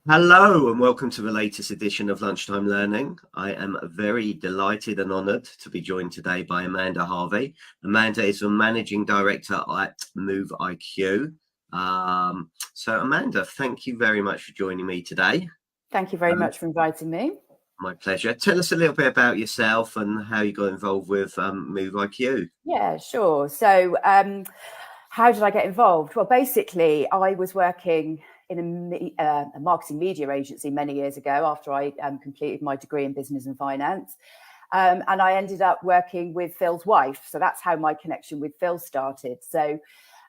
Hello and welcome to the latest edition of Lunchtime Learning. I am very delighted and honoured to be joined today by Amanda Harvey. Amanda is the Managing Director at Move IQ. So Amanda, thank you very much for joining me today. Thank you very much for inviting me. My pleasure. Tell us a little bit about yourself and how you got involved with Move IQ. Yeah, sure. So how did I get involved? Well, basically, I was working in a marketing media agency many years ago after I completed my degree in business and finance. And I ended up working with Phil's wife. So that's how my connection with Phil started. So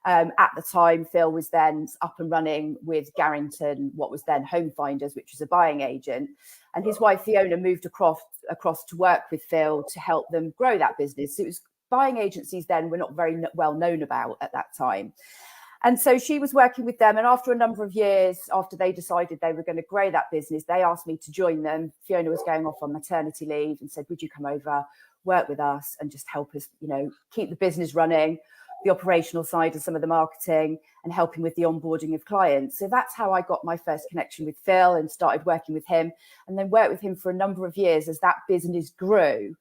at the time, Phil was then up and running with Garrington, what was then Home Finders, which was a buying agent. And his wife, Fiona, moved across to work with Phil to help them grow that business. So it was buying agencies then were not very well known about at that time. And so she was working with them. And after a number of years, after they decided they were going to grow that business, they asked me to join them. Fiona was going off on maternity leave and said, would you come over, work with us and just help us, keep the business running, the operational side and some of the marketing and helping with the onboarding of clients. So that's how I got my first connection with Phil and started working with him and then worked with him for a number of years as that business grew.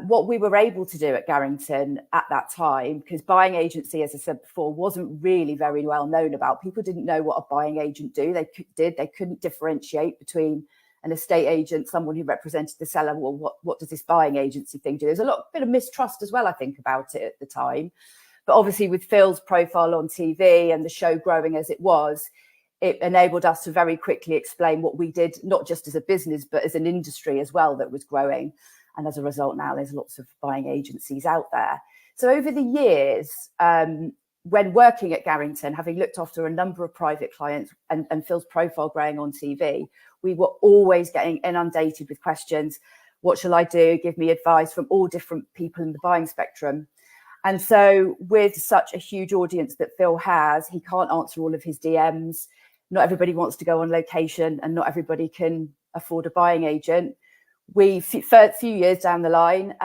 What we were able to do at Garrington at that time, because buying agency, as I said before, wasn't really very well known about. People didn't know what a buying agent They couldn't differentiate between an estate agent, someone who represented the seller. Well, what does this buying agency thing do? There's a bit of mistrust as well, I think, about it at the time. But obviously with Phil's profile on TV and the show growing as it was, it enabled us to very quickly explain what we did, not just as a business, but as an industry as well that was growing. And as a result, now there's lots of buying agencies out there. So over the years, when working at Garrington, having looked after a number of private clients and Phil's profile growing on TV, we were always getting inundated with questions. What shall I do? Give me advice from all different people in the buying spectrum. And so with such a huge audience that Phil has, he can't answer all of his DMs. Not everybody wants to go on location and not everybody can afford a buying agent. For a few years down the line,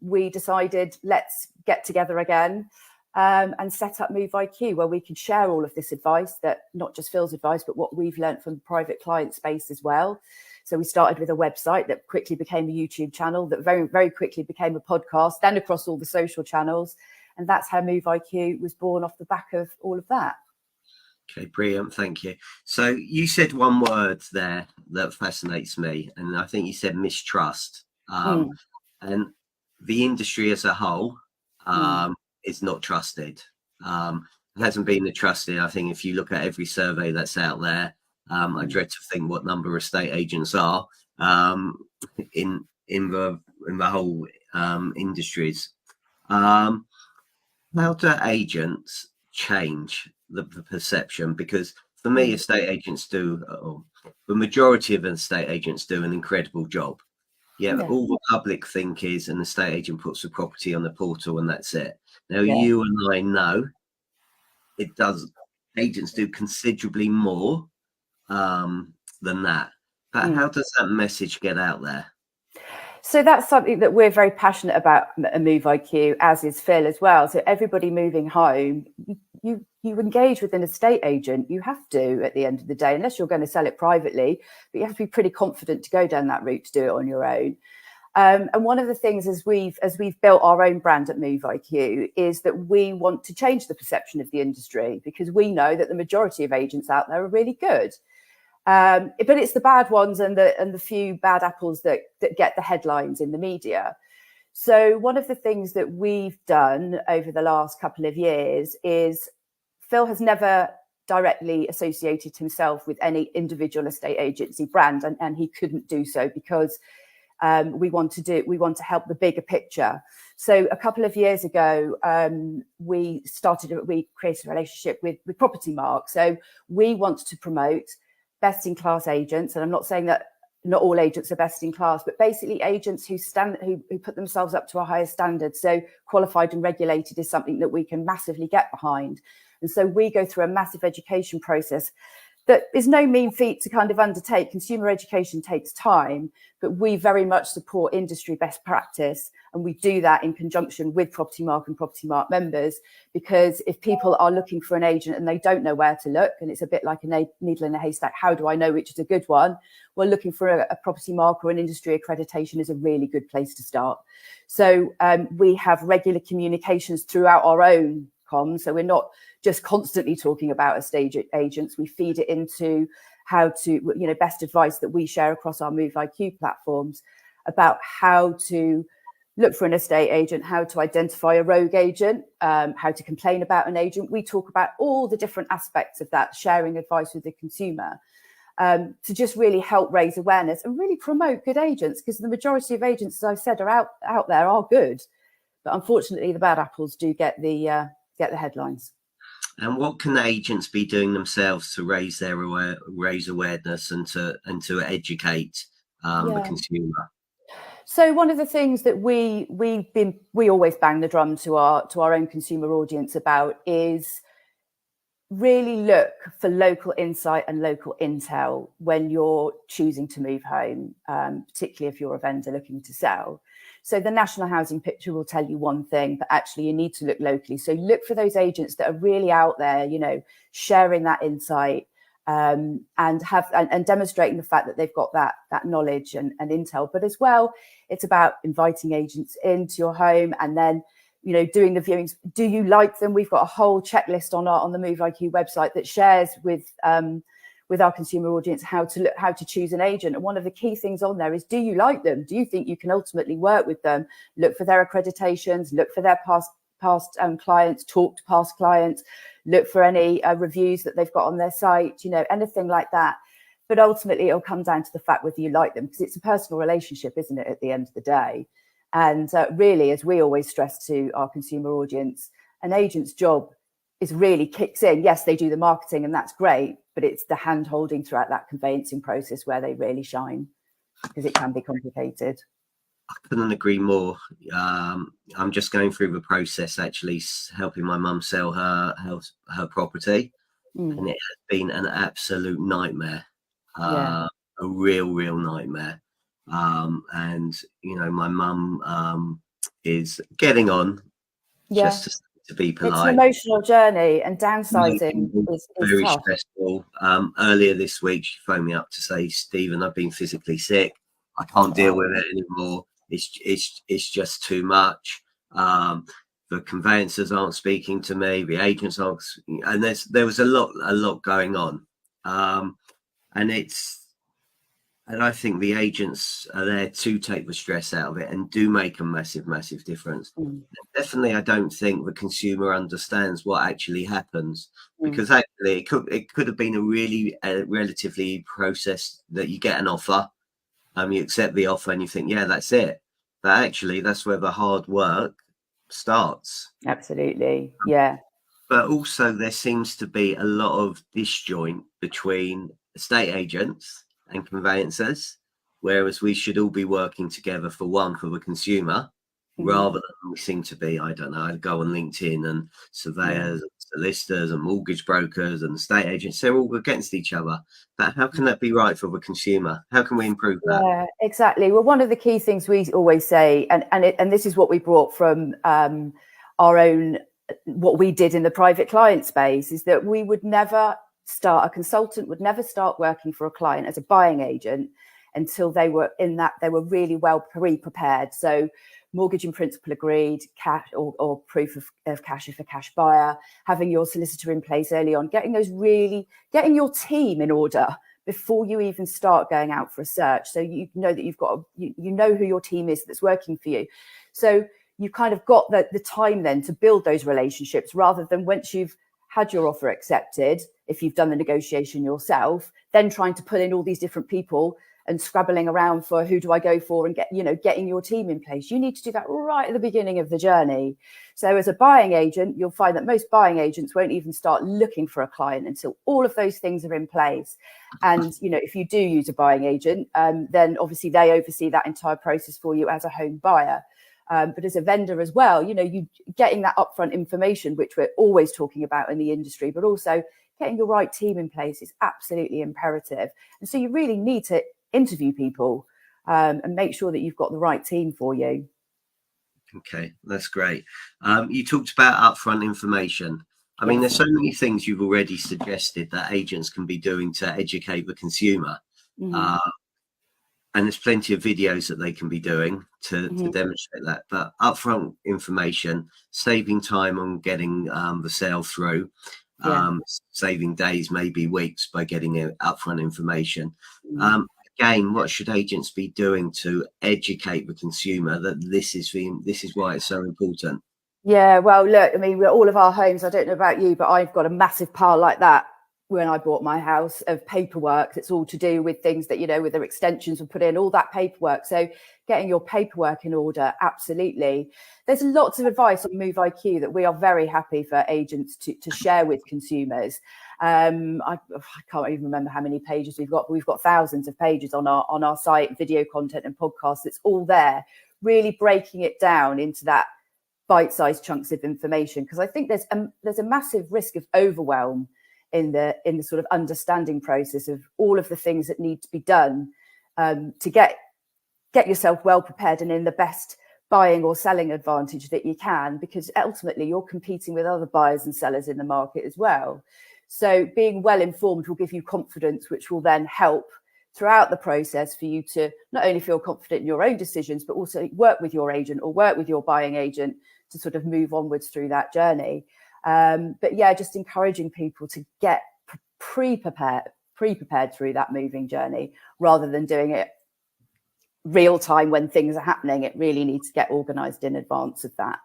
we decided let's get together again and set up Move IQ, where we could share all of this advice, that not just Phil's advice, but what we've learned from the private client space as well. So we started with a website that quickly became a YouTube channel, that very, very quickly became a podcast, then across all the social channels. And that's how Move IQ was born off the back of all of that. Okay, brilliant. Thank you. So you said one word there that fascinates me, and I think you said mistrust. And the industry as a whole is not trusted. It hasn't been trusted. I think if you look at every survey that's out there, I dread to think what number of estate agents are in the whole industries. How do agents change the perception? Because for me, estate agents do, the majority of estate agents do an incredible job. All the public think is an estate agent puts the property on the portal and that's it. Now, you and I know it does. Agents do considerably more than that. But how does that message get out there? So that's something that we're very passionate about at Move IQ, as is Phil as well. So everybody moving home, you engage with an estate agent. You have to, at the end of the day, unless you're going to sell it privately, but you have to be pretty confident to go down that route to do it on your own. And one of the things as we've built our own brand at Move IQ is that we want to change the perception of the industry, because we know that the majority of agents out there are really good. But it's the bad ones and the few bad apples that get the headlines in the media. So one of the things that we've done over the last couple of years is Phil has never directly associated himself with any individual estate agency brand, and he couldn't do so because we want to help the bigger picture. So a couple of years ago, we created a relationship with Property Mark. So we want to promote best-in-class agents, and I'm not saying that not all agents are best in class, but basically agents who put themselves up to a higher standard. So qualified and regulated is something that we can massively get behind. And so we go through a massive education process that is no mean feat to kind of undertake. Consumer education takes time, but we very much support industry best practice. And we do that in conjunction with Property Mark and Property Mark members, because if people are looking for an agent and they don't know where to look, and it's a bit like a needle in a haystack, how do I know which is a good one? Well, looking for a Property Mark or an industry accreditation is a really good place to start. So we have regular communications throughout our own comms. So we're not just constantly talking about estate agents. We feed it into how to, best advice that we share across our Move IQ platforms about how to look for an estate agent, how to identify a rogue agent, how to complain about an agent. We talk about all the different aspects of that, sharing advice with the consumer, to just really help raise awareness and really promote good agents, because the majority of agents, as I've said, are out there are good, but unfortunately the bad apples do get the headlines. And what can agents be doing themselves to raise awareness and to educate the consumer? So one of the things that we always bang the drum to our own consumer audience about is really look for local insight and local intel when you're choosing to move home, particularly if you're a vendor looking to sell. So the national housing picture will tell you one thing, but actually you need to look locally. So look for those agents that are really out there, sharing that insight, and demonstrating the fact that they've got that knowledge and intel. But as well, it's about inviting agents into your home and then, doing the viewings. Do you like them? We've got a whole checklist on the Move IQ website that shares with our consumer audience how to choose an agent. And one of the key things on there is, do you like them? Do you think you can ultimately work with them? Look for their accreditations, look for their past clients, talk to past clients, look for any reviews that they've got on their site, anything like that. But ultimately, it'll come down to the fact whether you like them, because it's a personal relationship, isn't it, at the end of the day? And really, as we always stress to our consumer audience, an agent's job is really kicks in. Yes, they do the marketing and that's great, but it's the hand holding throughout that conveyancing process where they really shine, because it can be complicated. I couldn't agree more. I'm just going through the process, actually helping my mum sell her property, and it has been an absolute nightmare, a real nightmare. And my mum is getting on, just to be polite. It's an emotional journey, and downsizing is very tough. stressful. Earlier this week, she phoned me up to say, "Stephen, I've been physically sick. I can't deal with it anymore. It's just too much. The conveyancers aren't speaking to me. The agents aren't." And there was a lot going on. And I think the agents are there to take the stress out of it and do make a massive difference. Definitely, I don't think the consumer understands what actually happens, because actually it could have been a relatively process that you get an offer, you accept the offer and you think, yeah, that's it. But actually, that's where the hard work starts. Absolutely, yeah. But also, there seems to be a lot of disjoint between estate agents and conveyancers, whereas we should all be working together for the consumer, rather than we seem to be. I don't know, I go on LinkedIn and surveyors, solicitors and mortgage brokers and estate agents, they're all against each other. But how can that be right for the consumer? How can we improve that? Yeah, exactly. Well, one of the key things we always say, and this is what we brought from our own, what we did in the private client space, is that a consultant would never start working for a client as a buying agent until they were really well pre-prepared. So mortgage in principle agreed, cash or proof of cash if a cash buyer, having your solicitor in place early on, getting your team in order before you even start going out for a search. So you know that you've got, you know who your team is that's working for you. So you kind of got the time then to build those relationships, rather than once you've had your offer accepted, if you've done the negotiation yourself, then trying to pull in all these different people and scrabbling around for who do I go for, and getting your team in place. You need to do that right at the beginning of the journey. So as a buying agent, you'll find that most buying agents won't even start looking for a client until all of those things are in place. And, if you do use a buying agent, then obviously they oversee that entire process for you as a home buyer. But as a vendor as well, you getting that upfront information, which we're always talking about in the industry, but also getting your right team in place is absolutely imperative. And so you really need to interview people and make sure that you've got the right team for you. Okay, that's great. You talked about upfront information. I mean, there's so many things you've already suggested that agents can be doing to educate the consumer. And there's plenty of videos that they can be doing to demonstrate that. But upfront information, saving time on getting the sale through, saving days, maybe weeks by getting upfront information. Again, what should agents be doing to educate the consumer that this is why it's so important? Yeah, well, look, I mean, all of our homes, I don't know about you, but I've got a massive pile like that when I bought my house of paperwork. It's all to do with things that, you know, with their extensions were put in, all that paperwork. So getting your paperwork in order, absolutely. There's lots of advice on Move IQ that we are very happy for agents to share with consumers. I can't even remember how many pages we've got, but we've got thousands of pages on our site, video content and podcasts. It's all there, really breaking it down into that bite-sized chunks of information, because I think there's a massive risk of overwhelm in the sort of understanding process of all of the things that need to be done to get yourself well prepared and in the best buying or selling advantage that you can, because ultimately you're competing with other buyers and sellers in the market as well. So being well informed will give you confidence, which will then help throughout the process for you to not only feel confident in your own decisions, but also work with your agent or work with your buying agent to sort of move onwards through that journey. But yeah, just encouraging people to get pre-prepared through that moving journey rather than doing it real time when things are happening. It really needs to get organised in advance of that.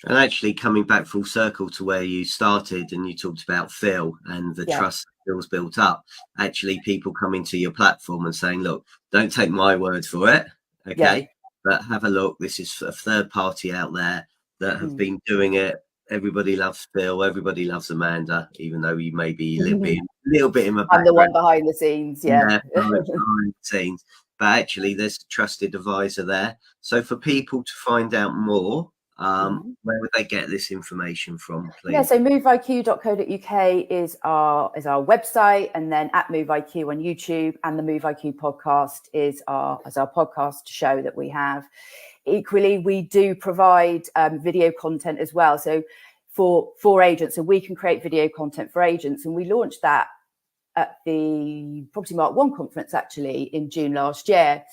And actually coming back full circle to where you started, and you talked about Phil and the trust that Phil's built up, actually people coming to your platform and saying, look, don't take my word for it, okay, but have a look. This is a third party out there that have been doing it. Everybody loves Phil, everybody loves Amanda, even though you may be a little bit in the background. I'm the one behind the scenes, behind the scenes. But actually there's a trusted advisor there. So for people to find out more, where would they get this information from, please? Yeah, so moveiq.co.uk is our website, and then at Move IQ on YouTube, and the Move IQ podcast is our podcast show that we have. Equally, we do provide video content as well. So for agents, so we can create video content for agents, and we launched that at the Property Mark 1 conference actually in June last year.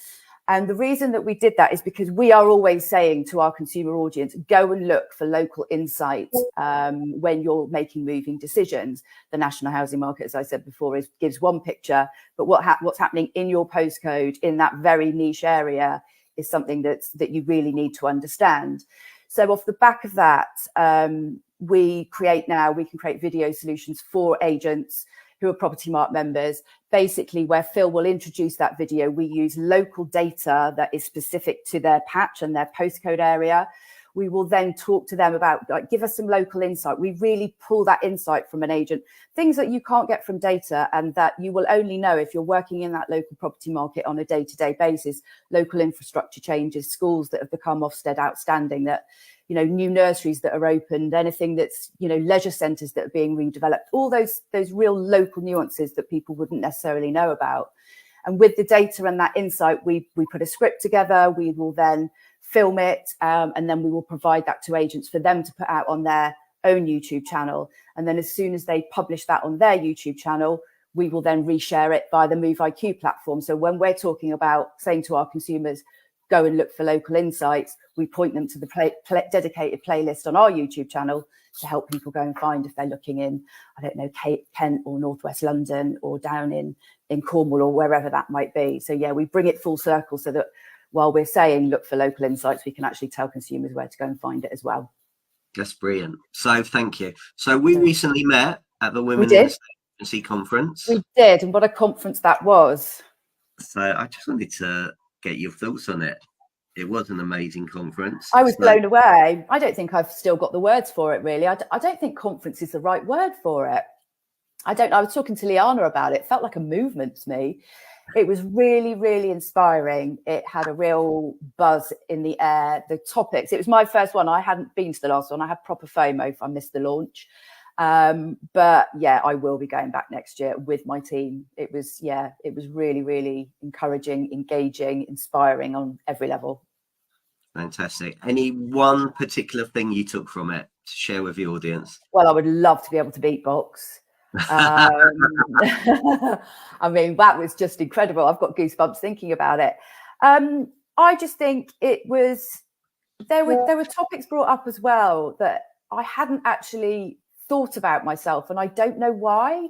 And the reason that we did that is because we are always saying to our consumer audience, go and look for local insights when you're making moving decisions. The national housing market, as I said before, gives one picture, but what's happening in your postcode in that very niche area is something that you really need to understand. So off the back of that, we can create video solutions for agents who are Property Mark members, basically where Phil will introduce that video. We use local data that is specific to their patch and their postcode area. We will then talk to them about, like, give us some local insight. We really pull that insight from an agent, things that you can't get from data and that you will only know if you're working in that local property market on a day-to-day basis. Local infrastructure changes, schools that have become Ofsted outstanding, that, you know, new nurseries that are opened, anything that's, you know, leisure centres that are being redeveloped, all those real local nuances that people wouldn't necessarily know about. And with the data and that insight, we put a script together. We will then film it, and then we will provide that to agents for them to put out on their own YouTube channel. And then as soon as they publish that on their YouTube channel, we will then reshare it via the Move IQ platform. So when we're talking about saying to our consumers, go and look for local insights, we point them to the dedicated playlist on our YouTube channel to help people go and find if they're looking in, I don't know, Kent or Northwest London or down in Cornwall or wherever that might be. So yeah, we bring it full circle so that while we're saying look for local insights, we can actually tell consumers where to go and find it as well. That's brilliant. So thank you. So we recently met at the Women in the State Agency conference. We did, and what a conference that was. So I just wanted to get your thoughts on it. It was an amazing conference. I was blown away. I don't think I've still got the words for it, really. I don't think conference is the right word for it. I was talking to Liana about it. It felt like a movement to me. It was really, really inspiring. It had a real buzz in the air. The topics, it was my first one. I hadn't been to the last one. I had proper FOMO if I missed the launch. But yeah, I will be going back next year with my team. It was really, really encouraging, engaging, inspiring on every level. Fantastic. Any one particular thing you took from it to share with the audience? Well, I would love to be able to beatbox. I mean, that was just incredible. I've got goosebumps thinking about it. I just think it was, there were topics brought up as well that I hadn't actually thought about myself, and I don't know why.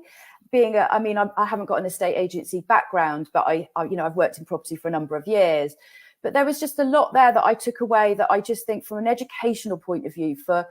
I haven't got an estate agency background, but I've worked in property for a number of years. But there was just a lot there that I took away that I just think, from an educational point of view, for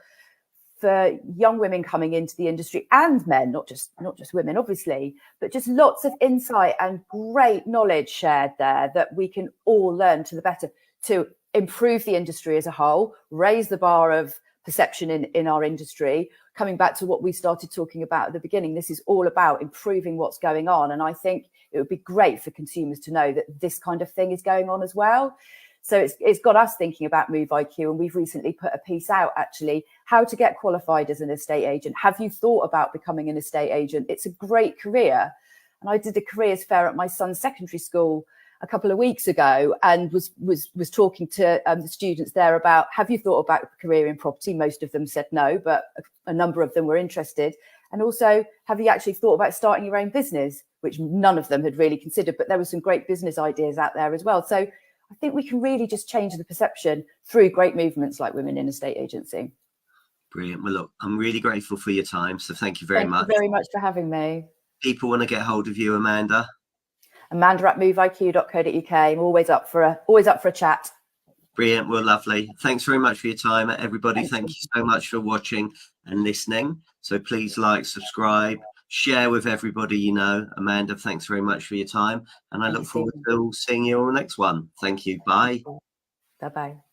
young women coming into the industry, and men, not just women, obviously, but just lots of insight and great knowledge shared there that we can all learn to the better to improve the industry as a whole, raise the bar of perception in our industry. Coming back to what we started talking about at the beginning, this is all about improving what's going on. And I think it would be great for consumers to know that this kind of thing is going on as well. So it's got us thinking about Move IQ, and we've recently put a piece out, actually, how to get qualified as an estate agent. Have you thought about becoming an estate agent? It's a great career. And I did a careers fair at my son's secondary school a couple of weeks ago, and was talking to the students there about, have you thought about a career in property? Most of them said no, but a number of them were interested. And also, have you actually thought about starting your own business? Which none of them had really considered, but there were some great business ideas out there as well. So I think we can really just change the perception through great movements like Women in Estate Agency. Brilliant. Well, look, I'm really grateful for your time. So thank you very much. Thank you very much for having me. People want to get hold of you, Amanda? Amanda@moveiq.co.uk. I'm always up for a chat. Brilliant. Well, lovely. Thanks very much for your time, everybody. Thank you so much for watching and listening. So please like, subscribe, share with everybody you know. Amanda, thanks very much for your time, and I look forward to seeing you on the next one. Thank you. Bye. Bye-bye.